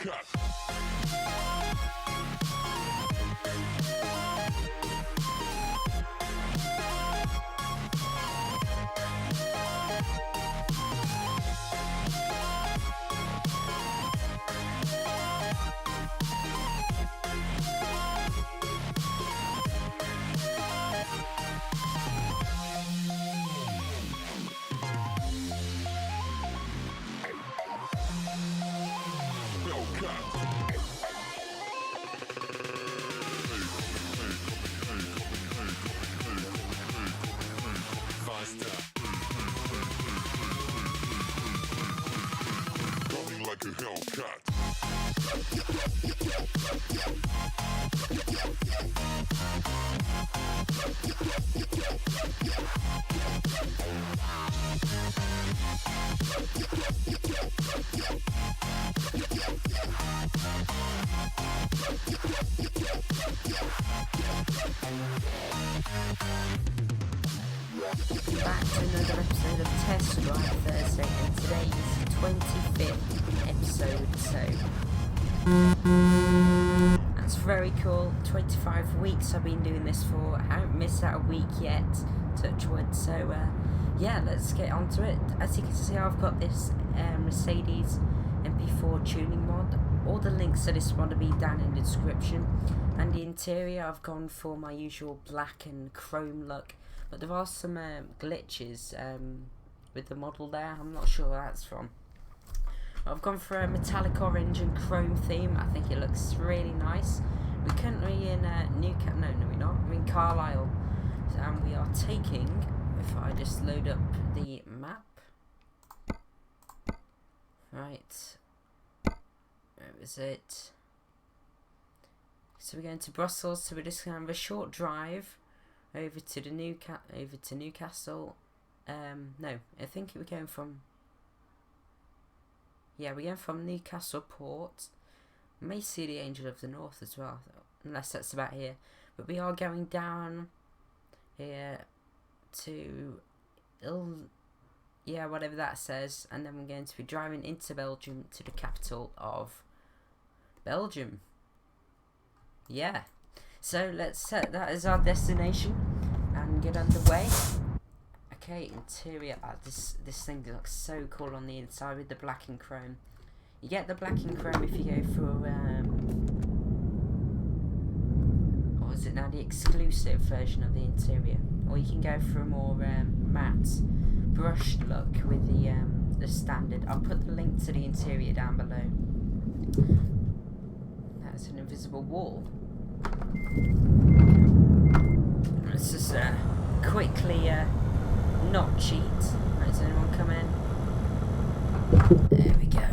Hellcat. Coming like a Hellcat. Back to another episode of Test Drive Thursday, and today's 25th episode, so that's very cool. 25 weeks I've been doing this for. I haven't missed out a week yet, touch wood. So yeah, let's get onto it. As you can see, I've got this Mercedes MP4 tuning mod. All the links to this mod will be down in the description, and the interior I've gone for my usual black and chrome look. But there are some glitches with the model there. I'm not sure where that's from. I've gone for a metallic orange and chrome theme. I think it looks really nice. We're currently in Newcastle. No, we're not. We're in Carlisle. And we are taking, if I just load up the map. Right. Where is it? So we're going to Brussels. So we're just going to have a short drive over to the Newcastle. No, I think we're going from. Yeah, we're going from Newcastle Port. We may see the Angel of the North as well, unless that's about here. But we are going down here to yeah, whatever that says, and then we're going to be driving into Belgium to the capital of Belgium. Yeah. So let's set that as our destination and get underway. Okay, interior. This thing looks so cool on the inside with the black and chrome. You get the black and chrome if you go for or is it now the exclusive version of the interior, or you can go for a more matte brushed look with the standard. I'll put the link to the interior down below. That's an invisible wall. Let's just quickly not cheat. Right, is anyone coming in? There we go.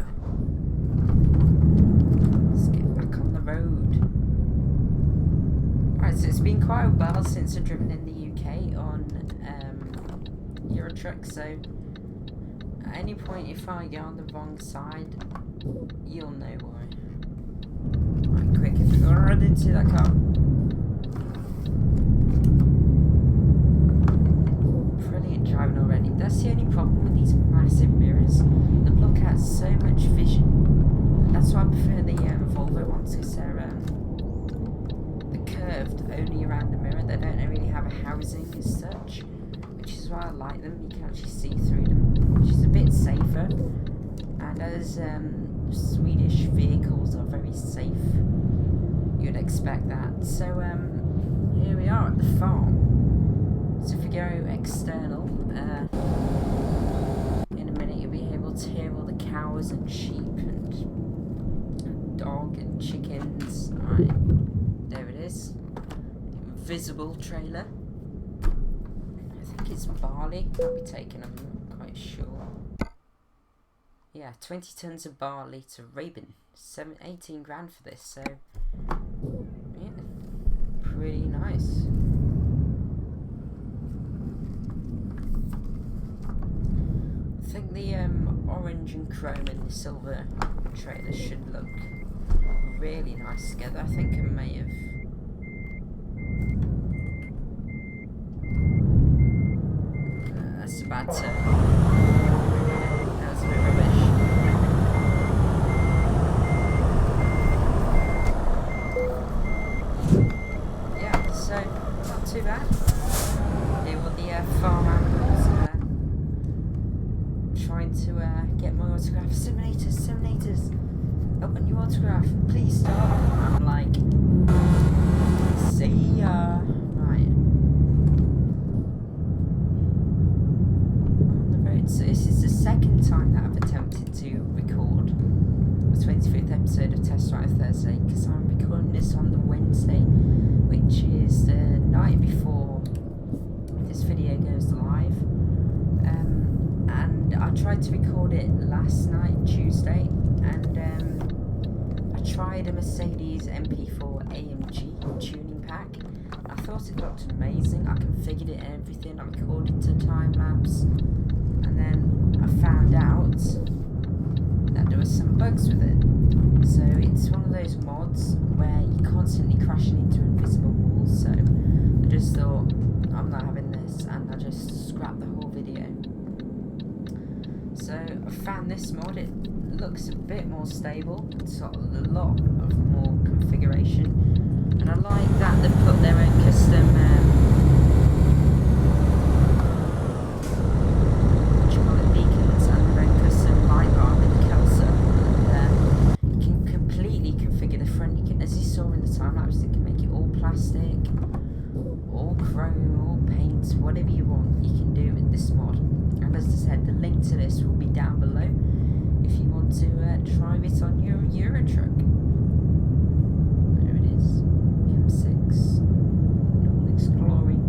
Let's get back on the road. Right, so it's been quite a while since I've driven in the UK on Euro Truck, so at any point if I go on the wrong side, you'll know why. Right, quick, if we run into that car. Brilliant driving already. That's the only problem with these massive mirrors. The block has so much vision. That's why I prefer the Volvo ones, because they're curved only around the mirror. They don't really have a housing as such, which is why I like them. You can actually see through them, which is a bit safer. And as Swedish vehicles are very safe, you'd expect that. So here we are at the farm. So if we go external, in a minute you'll be able to hear all the cows and sheep and dog and chickens. Right, there it is. Invisible trailer. I think it's barley that we're taking, I'm not quite sure. Yeah, 20 tons of barley to Rabin. 18 grand for this, so yeah, pretty nice. I think the orange and chrome and the silver trailer should look really nice together. I think I may have. That's a bad turn. That was a bit rubbish. too bad. Here were the farm animals trying to get my autograph. Seminators, I want your autograph. Please stop. I'm like, see ya. Right. On the road. So this is the second time that I've attempted to record the 25th episode of Test Drive Thursday, because I'm recording this on the Wednesday, which is the night before this video goes live. And I tried to record it last night, Tuesday, and I tried a Mercedes MP4 AMG tuning pack. I thought it looked amazing. I configured it and everything. I recorded to time lapse, and then I found out that there were some bugs with it. So it's one of those mods where you're constantly crashing into invisible walls. So I just thought, I'm not having this, and I just scrapped the whole video. So I found this mod. It looks a bit more stable. It's got a lot of more configuration, and I like that they've put their own custom beacons and their own custom light bar with the cursor. You can completely configure the front. You can, as you saw in the time lapse, you can make it all plastic, all chrome, all paint, whatever you want. You can do with this mod. And as I said, the link to this will be down below if you want to drive it on your Euro truck. There it is, the M6, in all its glory.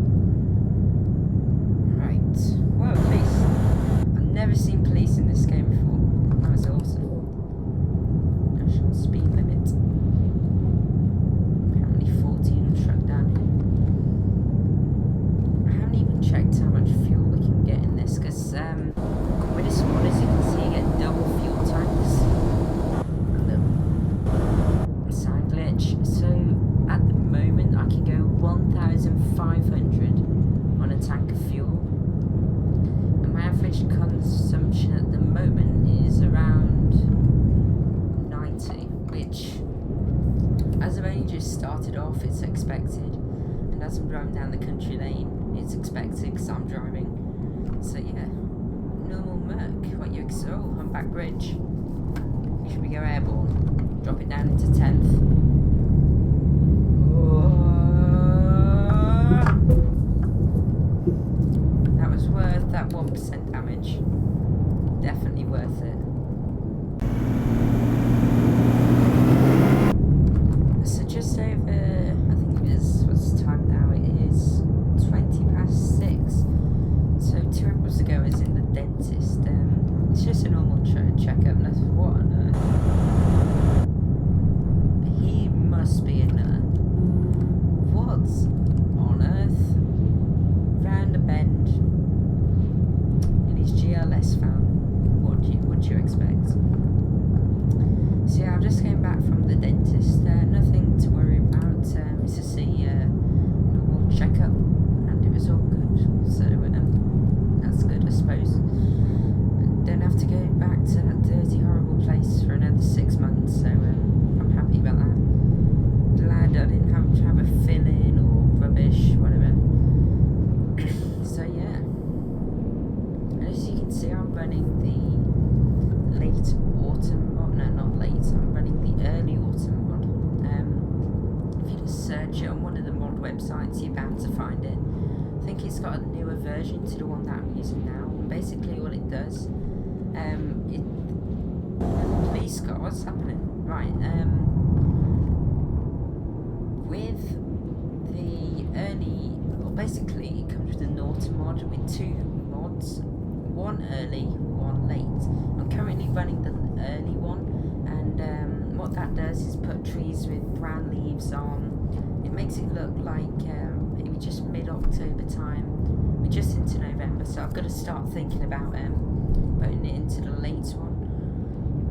Right, well, police. I've never seen police in this game before. That was awesome. National speed limit. Apparently 40 in a truck down here. I haven't even checked how much fuel we can get in this, because with this mod, as you can see, you get double fuel tanks. Sound glitch. So at the moment I can go 1,500 on a tank of fuel, and my average consumption at the moment is around 90, which, as I've only just started off, it's expected, and as I'm driving down the country lane, it's expected because I'm driving. So yeah, normal Merc. What you expect? Oh, I'm back bridge. Should we go airborne? Drop it down into 10th. That was worth that 1% damage. Definitely worth it. So just over, I think it is, what's the time now? It is 6:20. So 2 hours ago I was in the dentist. It's just a normal checkup, and I thought, what on earth? He must be a nerd. What on earth? Round a bend in his GLS van. What do you expect? So yeah, I just came back from the dentist. Nothing to worry about. It's just a normal checkup, and it was all good. So that's good, I suppose. And don't have to go back to that dirty, horrible place for another 6 months. So I'm happy about that. Glad I didn't have to have a fill-in or rubbish, whatever. So yeah. And as you can see, I'm running the late autumn mod. No, not late. I'm running the early autumn mod. If you just search it on one of the mod websites, you're bound to find it. I think it's got a newer version to the one that I'm using now. And basically, all it does, police car. What's happening? Right. With the early, well, basically, it comes with an autumn mod with 2 mods, one early, one late. I'm currently running the early one, and what that does is put trees with brown leaves on. It makes it look like maybe just mid-October time. We're just into November, so I've got to start thinking about putting it into the late one.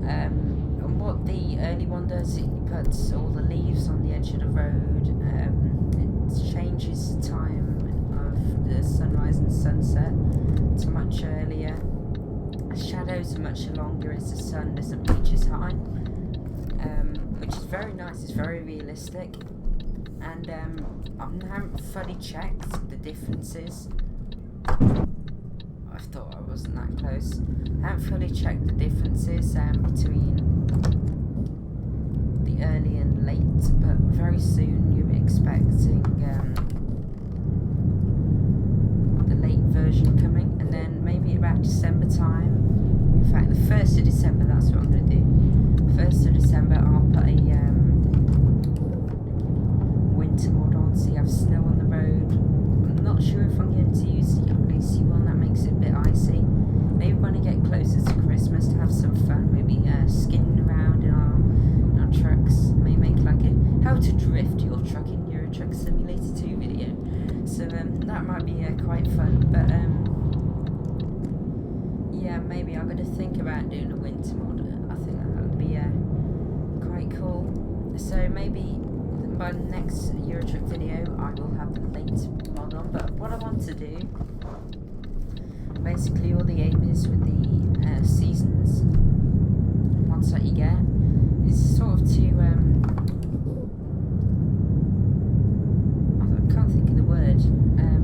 And what the early one does, it puts all the leaves on the edge of the road. It changes the time of the sunrise and sunset to much earlier. The shadows are much longer as the sun doesn't reach as high, which is very nice. It's very realistic. And and I've now fully checked the differences. I thought I wasn't that close. I haven't fully checked the differences between the early and late, but very soon you'll be expecting the late version coming, and then maybe about December time. In fact, the 1st of December, that's what I'm going to do. 1st of December, I'll put a winter mod on, so you have snow on the road. I'm not sure if I'm going to use the icy one, that makes it a bit icy. Maybe when I get closer to Christmas to have some fun, maybe skinning around in our trucks. Maybe make like a how to drift your truck in Euro Truck Simulator 2 video. So that might be quite fun, but yeah, maybe I'm going to think about doing a winter mod. I think that would be quite cool. So maybe by the next Euro Truck video I will have the late mod on, but what I want to do, basically all the aim is with the seasons mods that you get, is sort of to I can't think of the word,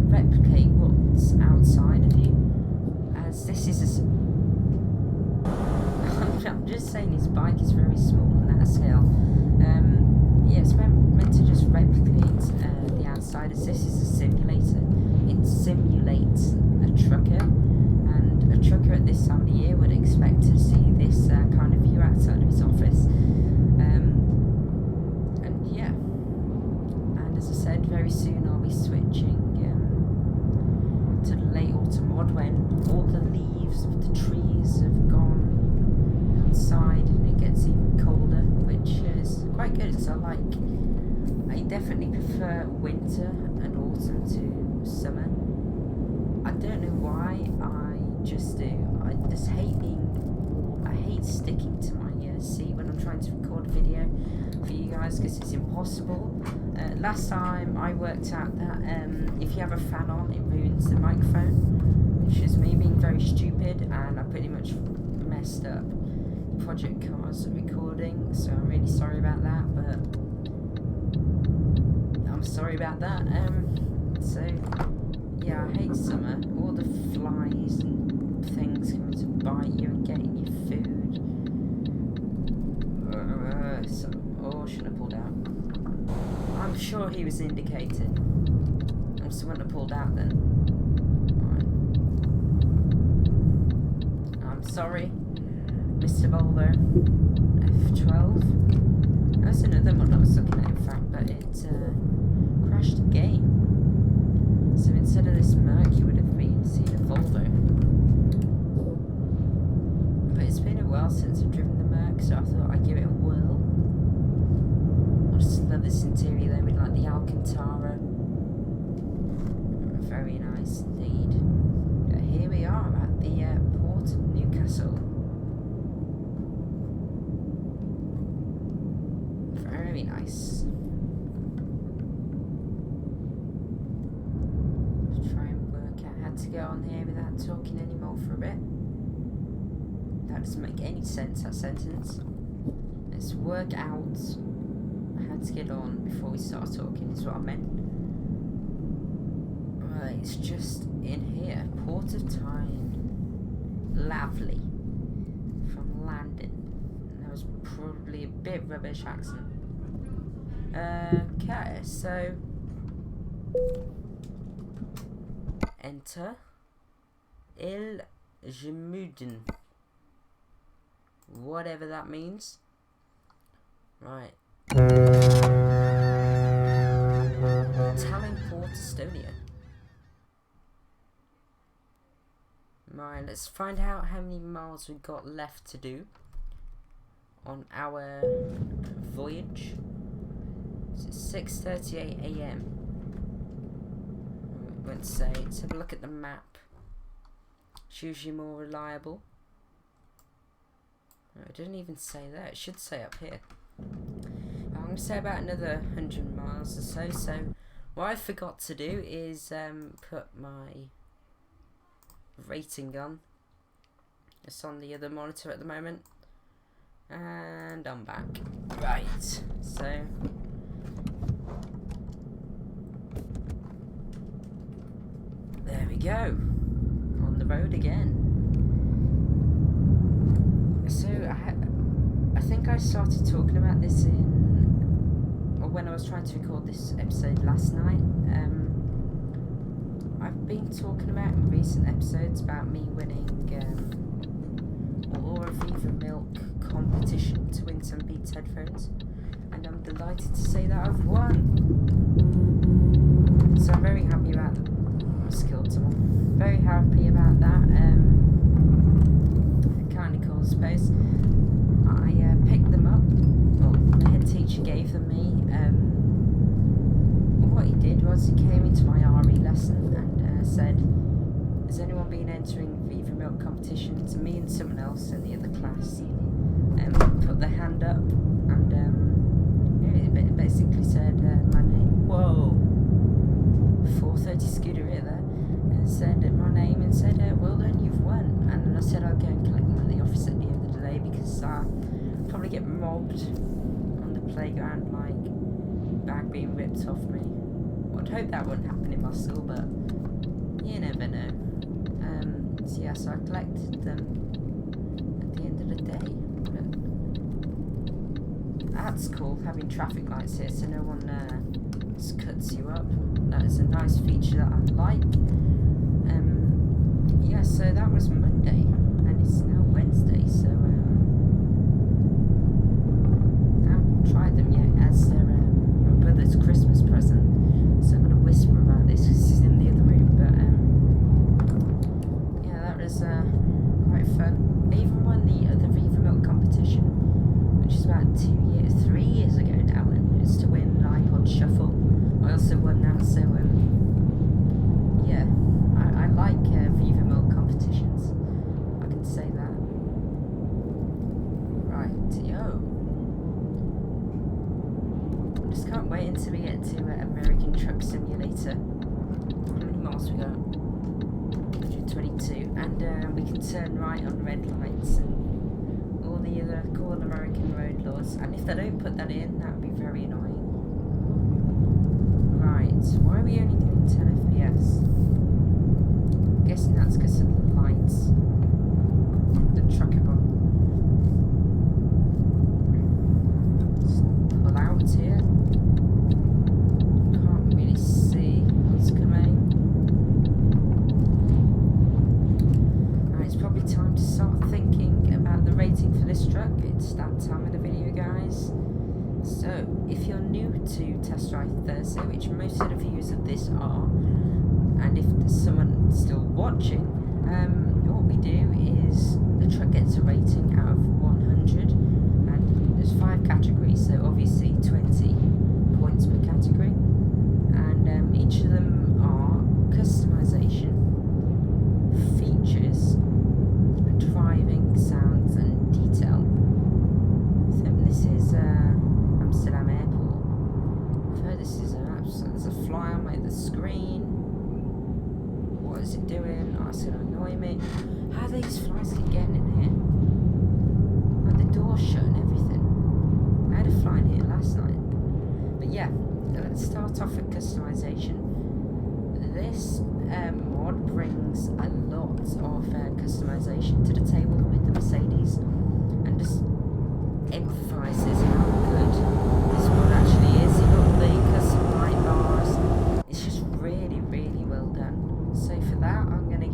replicate what's outside of you, as this is I'm just saying his bike is very small on that scale. Yeah, it's meant to just replicate the outside, as this is a simulator. It simulates a trucker, and a trucker at this time of the year would expect to see this kind of view outside of his office. And yeah, and as I said, very soon I'll be switching to the late autumn mod, when all the leaves of the trees have gone outside and it gets even colder, which is quite good, because I definitely prefer winter and autumn to summer. I don't know why, I just do. I hate sticking to my seat when I'm trying to record a video for you guys, because it's impossible. Last time I worked out that if you have a fan on, it ruins the microphone, which is me being very stupid, and I pretty much messed up Project Cars recording, so I'm really sorry about that, but I'm sorry about that. So yeah, I hate summer. All the flies and things coming to bite you and getting your food. Oh, should have pulled out. I'm sure he was indicated. I must have pulled out then. Right. I'm sorry, Mr. Volvo F12. That's another one I was looking at, in fact, but it crashed the game. So instead of this Merc, you would have been seeing a Volvo. But it's been a while since I've driven the Merc, so I thought I'd give it a whirl. I just love this interior though, with like the Alcantara. Very nice indeed. But here we are at the port of Newcastle. Very nice. Let's try and work out how to get on here without talking anymore for a bit. That doesn't make any sense, that sentence. Let's work out how to get on before we start talking, is what I meant. Right, it's just in here. Port of Tyne. Lovely. From London. That was probably a bit rubbish accent. Okay, so enter Il Gemuden, whatever that means. Right. Tallinn Port, Estonia. Right, let's find out how many miles we've got left to do on our voyage. It's 6:38 AM. Let's say, let's have a look at the map. It's usually more reliable. Oh, it doesn't even say that. It should say up here. I'm going to say about another 100 miles or so. So what I forgot to do is put my rating on. It's on the other monitor at the moment. And I'm back. Right. So go. On the road again. So I think I started talking about this when I was trying to record this episode last night. I've been talking about in recent episodes about me winning or Aviva Milk competition to win some Beats headphones, and I'm delighted to say that I've won. So I'm very happy about someone. Very happy about that. Kind of cool, I suppose. I picked them up. Well, the head teacher gave them me. What he did was he came into my RE lesson and said, "Has anyone been entering Viva Milk competitions?" And me and someone else in the other class put their hand up, and it basically said my name. Whoa, 430 scooter here there. Said my name and said, "Well done, you've won." And then I said I'd go and collect them at the office at the end of the day because I'll probably get mobbed on the playground, like bag being ripped off me. I'd hope that wouldn't happen in my school, but you never know. So yeah, so I collected them at the end of the day. But that's cool, having traffic lights here so no one cuts you up. That is a nice feature that I like. Yeah, so that was Monday, and it's now Wednesday, so I haven't tried them yet as they're my brother's Christmas present, so I'm going to whisper about this because he's in the other room, but yeah, that was quite fun. I even won the other Viva Milk competition, which is about 3 years ago now, and it's to win an iPod Shuffle. I also won that, so yeah, I like Viva Milk competitions, I can say that. Right, yo. I just can't wait until we get to American Truck Simulator. How many miles we got? 122, and we can turn right on red lights and all the other cool American road laws, and if they don't put that in, that would be very annoying. Right, why are we only doing 10 FPS? I'm guessing that's because of the lights. The truck above. Just pull out here. Can't really see what's coming. Right, it's probably time to start thinking about the rating for this truck. It's that time of the video, guys. So, if you're new to Test Drive Thursday, which most of the viewers of this are, and if there's someone still watching, what we do is the truck gets a rating out of 100, and there's 5 categories, so obviously 20 points per category, and each of them are customization, features, driving, sounds, and detail. So this is Amsterdam Airport. So this is there's a fly on the screen. What is it doing? Oh, it's going to annoy me. How these flies keep getting in here? Like the door's shut and everything. I had a fly in here last night. But yeah, let's start off with customization. This mod brings a lot of customization to the table with the Mercedes, and just emphasises how good this mod actually is. You've got the custom light bars. It's just really, really well done. So for that, I'm going to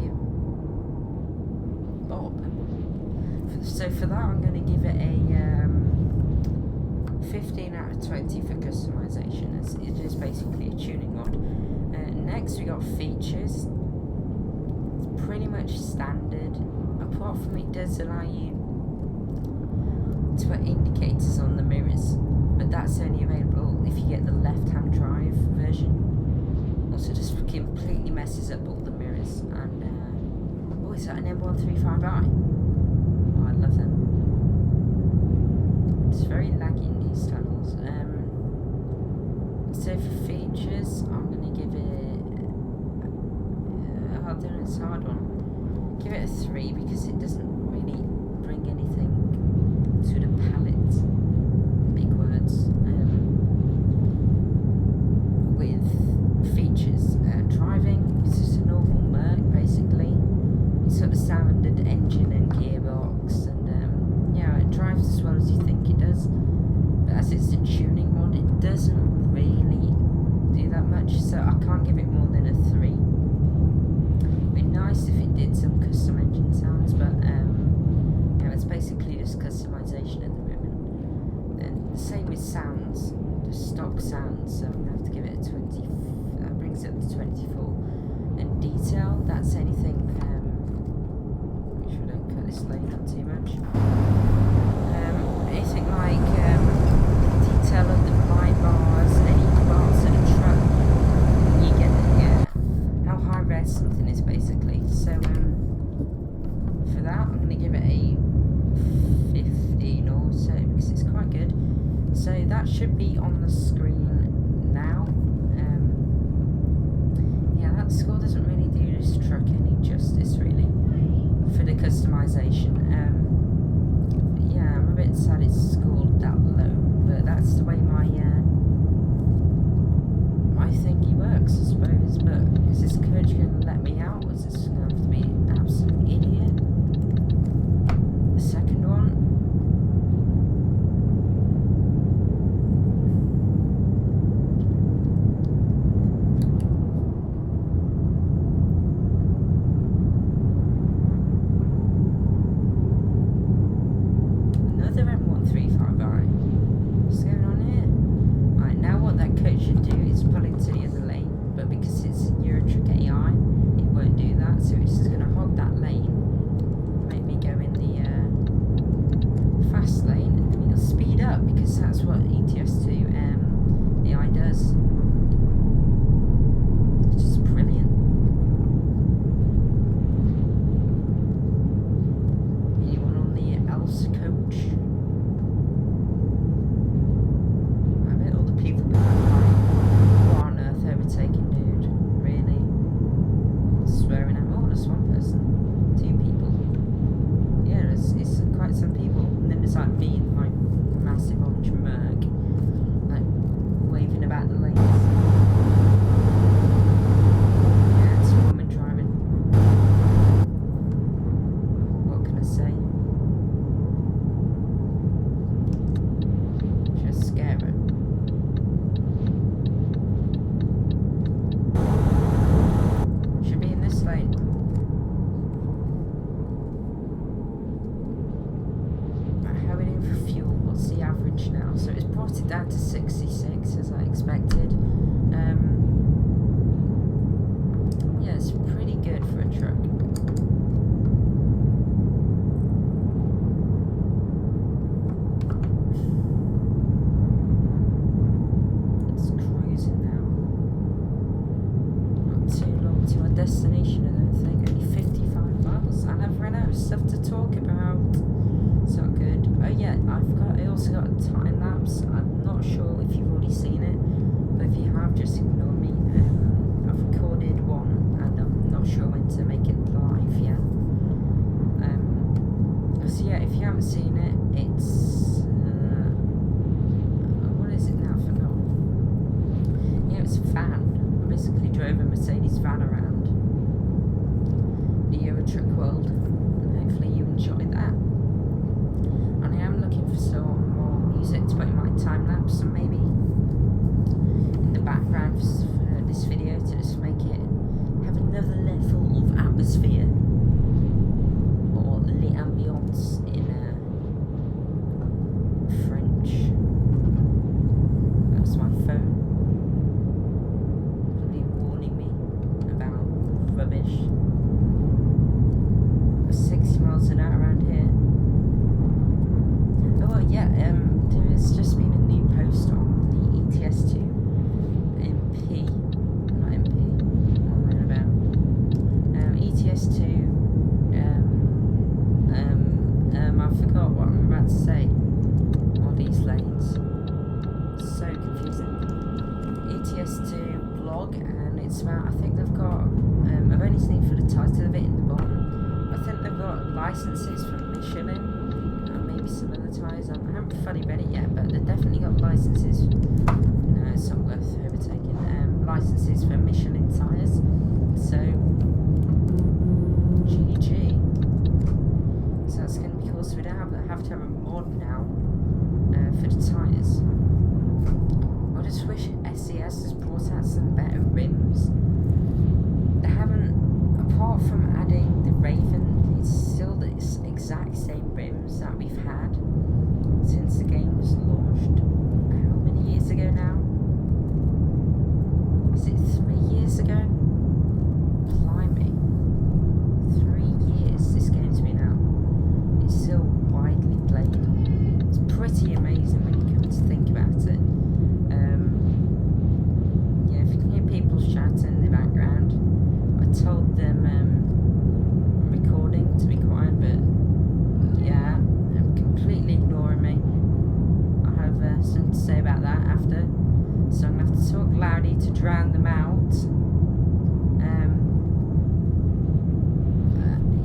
give it a 15 out of 20 for customization. It is basically a tuning mod. Next, we got features. It's pretty much standard. Apart from it does allow you to put indicators on the mirrors, but that's only available if you get the left-hand drive version. Also, just completely messes up all the mirrors. And oh, is that an M135i? Oh, I love them. It's very laggy in these tunnels. So for features, I'm gonna give it. I don't know, it's a hard one. Give it a 3 because it doesn't really bring anything to the palette. Big words. With features, driving, it's just a normal Merc. much, so I can't give it more than a 3. It'd be nice if it did some custom engine sounds, but yeah, it's basically just customization at the moment. And the same with sounds, just stock sounds, so I'm gonna have to give it a 20. That brings it up to 24. And detail, that's anything. Make sure I don't cut this lane up too much. Anything like detail of the blind bars, any parts of the truck, you get it, yeah. How high res something is basically. So for that I'm gonna give it a 15 or so because it's quite good. So that should be on the screen now. Yeah, that score doesn't really do this truck any justice really for the customization. Yeah, I'm a bit sad it's scored that low, but that's the way my my thingy works, I suppose. But is this coach going to let me out? Or is this going to have to be an absolute idiot? The second one. That's what ETS2 AI does. It's just brilliant. Anyone on the else coach? I bet all the people behind like, what on earth overtaking, dude? Really? Swearing at more, just one person. 2 people. Yeah, it's quite some people. And then there's like me and my massive orange Merc, like waving about the lanes. Yeah, it's a woman driving. What can I say? Just scare her. Should be in this lane. How are we doing for fuel? What's the average now? So it's brought it down to 66 as I expected. Yeah, it's pretty good for a truck. It's cruising now. Not too long to our destination, I don't think. Only 55 miles, and I've run out of stuff to talk about. It's not good. Oh yeah, I also got a time lapse. I'm not sure if you've already seen it, but if you have, just ignore me. I've recorded one, and I'm not sure when to make it live yet. So yeah, if you haven't seen it, it's what is it now? I forgot. Yeah, it's a van. I basically drove a Mercedes van around the Euro Truck World, and hopefully you enjoyed that. And I am looking for some more music to put in my time lapse, and maybe in the background for this video to just make it have another level of atmosphere or l'ambiance in French. That's my phone probably warning me about rubbish. 60 miles an hour around here. Oh yeah, there has just been a new post on the ETS2 MP, not MP, what am I about? ETS2, I forgot what I'm about to say. All these lanes, so confusing. ETS2 blog, and it's about, I think they've got, I've only seen for the title of it in the bottom. I think they've got licenses from Michelin and maybe some other tyres. I haven't fully read it yet, but they've definitely got licenses. No, it's not worth overtaking. Licenses for Michelin tyres. So, GG. So that's going to be cool. So we don't have to have a mod now for the tyres. I just wish SES has brought out some better found them out.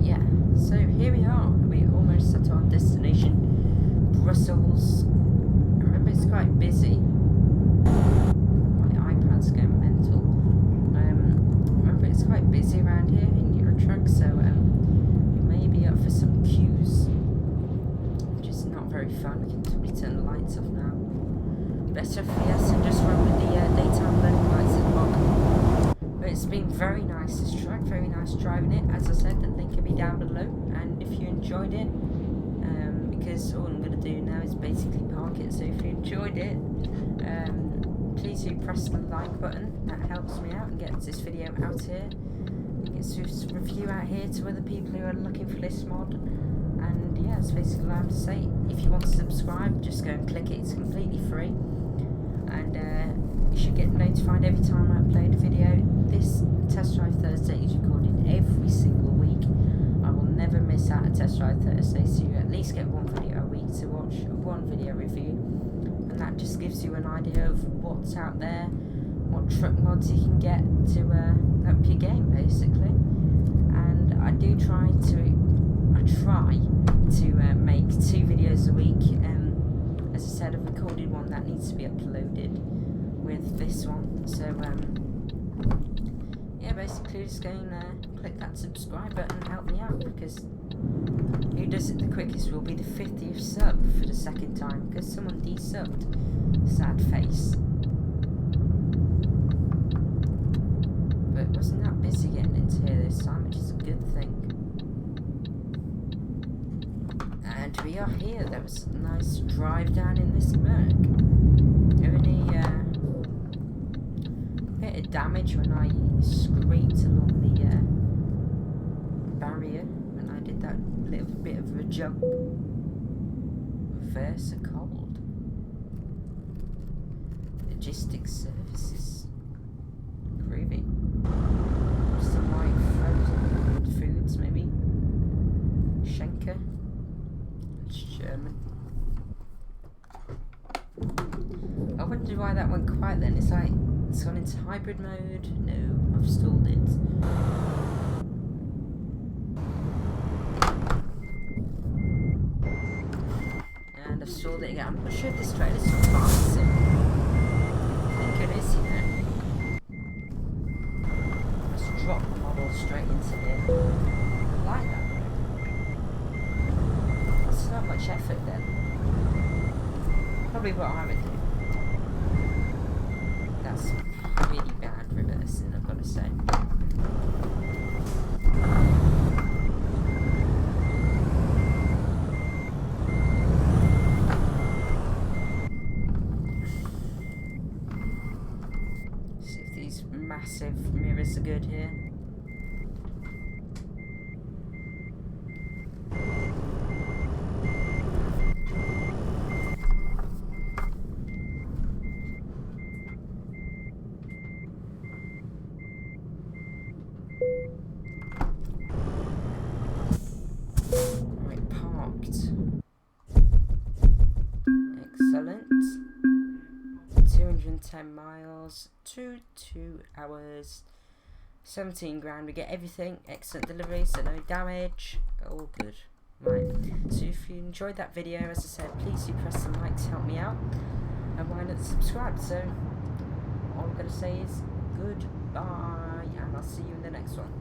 Yeah, so here we are. We're almost at our destination, Brussels. Remember, it's quite busy. My iPad's going mental. Remember, it's quite busy around here in Euro-Truck, so we may be up for some queues, which is not very fun. We can probably turn the lights off now. Better for us and just run with the daytime running lights at the bottom. But it's been very nice, this track, very nice driving it. As I said, the link will be down below, and if you enjoyed it, because all I'm going to do now is basically park it, so if you enjoyed it, please do press the like button. That helps me out and gets this video out here. It gets this review out here to other people who are looking for this mod. And yeah, that's basically all I have to say. If you want to subscribe, just go and click it, it's completely free. And you should get notified every time I upload a video. This Test Drive Thursday is recorded every single week. I will never miss out a Test Drive Thursday, so you at least get one video a week to watch, one video review. And that just gives you an idea of what's out there, what truck mods you can get to up your game, basically. And I try to make 2 videos a week. As I said, I've recorded one that needs to be uploaded with this one. So yeah, basically just go and click that subscribe button and help me out, because who does it the quickest will be the 50th sub for the second time, because someone desubbed. Sad face. But it wasn't that busy getting into here this time, which is a good thing. And we are here. That was a nice drive down in this Merc. Only bit of damage when I scraped along the barrier when I did that little bit of a jump. Versa cold. Logistics services. Groovy. Some like frozen foods, maybe. Schenker. It's German. I wonder why that went quiet then. It's like it's gone into hybrid mode. No, I've stalled it. And I've stalled it again. I'm not sure if this trailer's so fast. I think it is, you know. Just drop the model straight into here. I like that. It's not much effort then. Probably what I would do. That's really bad reversing, I've got to say. See if these massive mirrors are good here. Right, parked. Excellent. 210 miles, 2 hours, 17 grand. We get everything. Excellent delivery, so no damage. All good. Right, so if you enjoyed that video, as I said, please do press the like to help me out, and why not subscribe. So all I'm going to say is goodbye, and I'll see you in the next one.